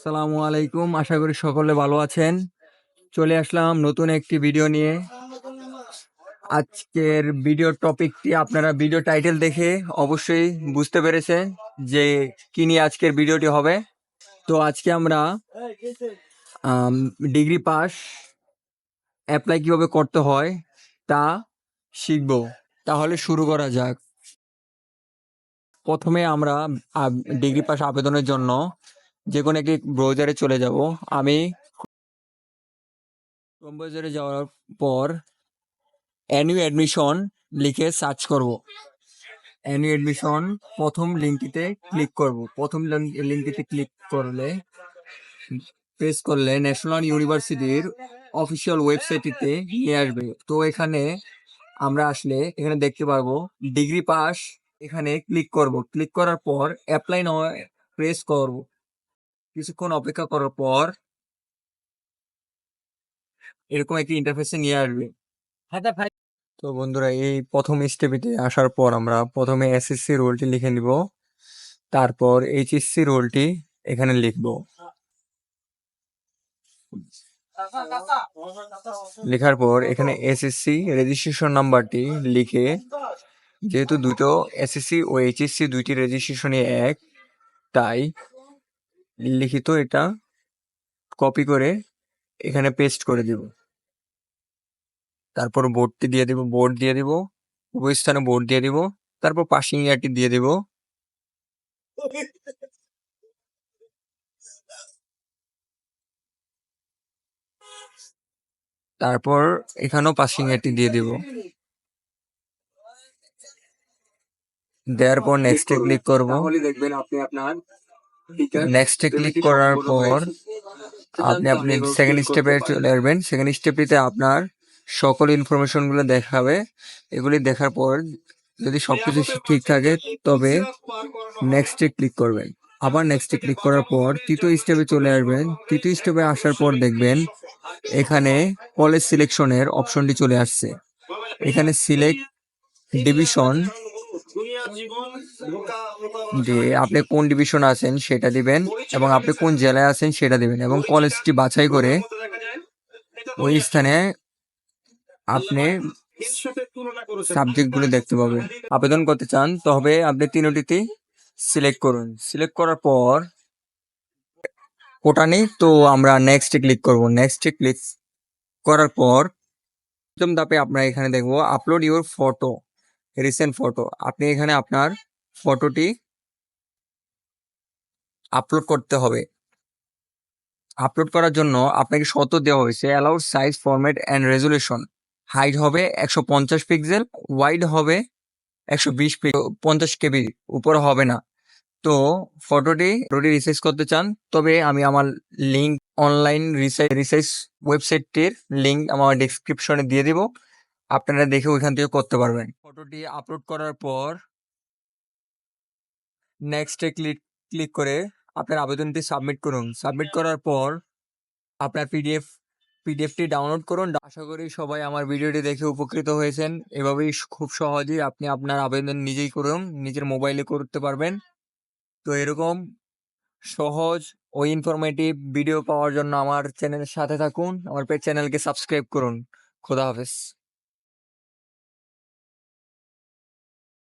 আসসালামু আলাইকুম, আশা করি সকলে ভালো আছেন। চলে আসলাম নতুন একটি ভিডিও নিয়ে। আজকের ভিডিও টপিকটি আপনারা ভিডিও টাইটেল দেখে অবশ্যই বুঝতে পেরেছেন যে কি নিয়ে আজকের ভিডিওটি হবে। তো আজকে আমরা ডিগ্রি পাস অ্যাপ্লাই কিভাবে করতে হয় তা শিখব। তাহলে শুরু করা যাক। প্রথমে আমরা ডিগ্রি পাস আবেদনের জন্য যে কোনো একটি ব্রাউজারে চলে যাব। আমি ক্রোম ব্রাউজারে যাওয়ার পর অ্যানিউ অ্যাডমিশন লিখে সার্চ করব। অ্যানিউ অ্যাডমিশন প্রথম লিঙ্কটিতে ক্লিক করব। প্রথম লিঙ্কটিতে ক্লিক করলে প্রেস করলে ন্যাশনাল ইউনিভার্সিটির অফিসিয়াল ওয়েবসাইটটিতে নিয়ে আসবে। তো এখানে আমরা আসলে এখানে দেখতে পারবো ডিগ্রি পাস, এখানে ক্লিক করব। ক্লিক করার পর অ্যাপ্লাই নাও প্রেস করব। কিছুক্ষণ অপেক্ষা করার পর এরকম একটি ইন্টারফেসে নিয়ে আসবে। তো বন্ধুরা, এই প্রথম স্টেপে আসার পর আমরা প্রথমে এসএসসি রোলটি লিখে নিব, তারপর এইচএসসি রোলটি এখানে লিখব। লেখার পর এখানে এসএসসি রেজিস্ট্রেশন নাম্বারটি লিখে, যেহেতু দুটো এসএসসি ও এইচএসসি দুইটি রেজিস্ট্রেশনই এক, তাই লিখিত এটা কপি করে এখানে পেস্ট করে দিব। তারপর বোর্ডটি দিয়ে দিব, বোর্ড দিয়ে দিব, উভয় স্থানে বোর্ড দিয়ে দিব। তারপর পাসিং ইয়ারটি দিয়ে দিব। তারপর এখানেও পাসিং ইয়ারটি দিয়ে দিব। দেওয়ার পর নেক্সটে ক্লিক করব। দেখবেন আপনি আপনার নেক্সটে ক্লিক করার পর আপনি সেকেন্ড স্টেপে চলে আসবেন। সেকেন্ড স্টেপটিতে আপনার সকল ইনফরমেশনগুলো দেখাবে। এগুলি দেখার পর যদি সবকিছু ঠিক থাকে তবে নেক্সটে ক্লিক করবেন। আবার নেক্সটে ক্লিক করার পর তৃতীয় স্টেপে চলে আসবেন। তৃতীয় স্টেপে আসার পর দেখবেন এখানে কলেজ সিলেকশনের অপশনটি চলে আসছে। এখানে সিলেক্ট ডিভিশন দিয়ে আপনি কোন ডিভিশন আছেন সেটা দিবেন এবং আপনি কোন জেলায় আছেন সেটা দিবেন এবং কলেজটি বাছাই করে ওই স্থানে আপনি সাবজেক্টগুলো দেখতে পাবেন। আবেদন করতে চান তবে আপনি তিনটিতেই সিলেক্ট করুন। সিলেক্ট করার পর ওটা নেই তো আমরা নেক্সটে ক্লিক করব। নেক্সটে ক্লিক করার পর প্রথম ধাপে আমরা এখানে দেখব upload your photo, recent photo. আপনি এখানে আপনার ফটোটি আপলোড করতে হবে। আপলোড করার জন্য আপনাকে শর্ত দেওয়া হয়েছে allowed size, format and resolution. Height হবে 150 পিক্সেল, ওয়াইড হবে 120 50 কেবি, উপরে হবে না। তো ফটোটি রিসাইজ করতে চান তবে আমি আমার লিঙ্ক অনলাইন রিসাইজ ওয়েবসাইটটির লিঙ্ক আমার ডেসক্রিপশনে দিয়ে দিব, আপনারা দেখে ওইখান থেকে করতে পারবেন। ফটোটি আপলোড করার পর নেক্সটে ক্লিক করে আপনার আবেদনটি সাবমিট করুন। সাবমিট করার পর আপনার পিডিএফটি ডাউনলোড করুন। আশা করি সবাই আমার ভিডিওটি দেখে উপকৃত হয়েছেন। এভাবেই খুব সহজেই আপনি আপনার আবেদন নিজেই করুন, নিজের মোবাইলে করতে পারবেন। তো এরকম সহজ ও ইনফরমেটিভ ভিডিও পাওয়ার জন্য আমার চ্যানেলের সাথে থাকুন, আমার চ্যানেলকে সাবস্ক্রাইব করুন। খোদা হাফেজ।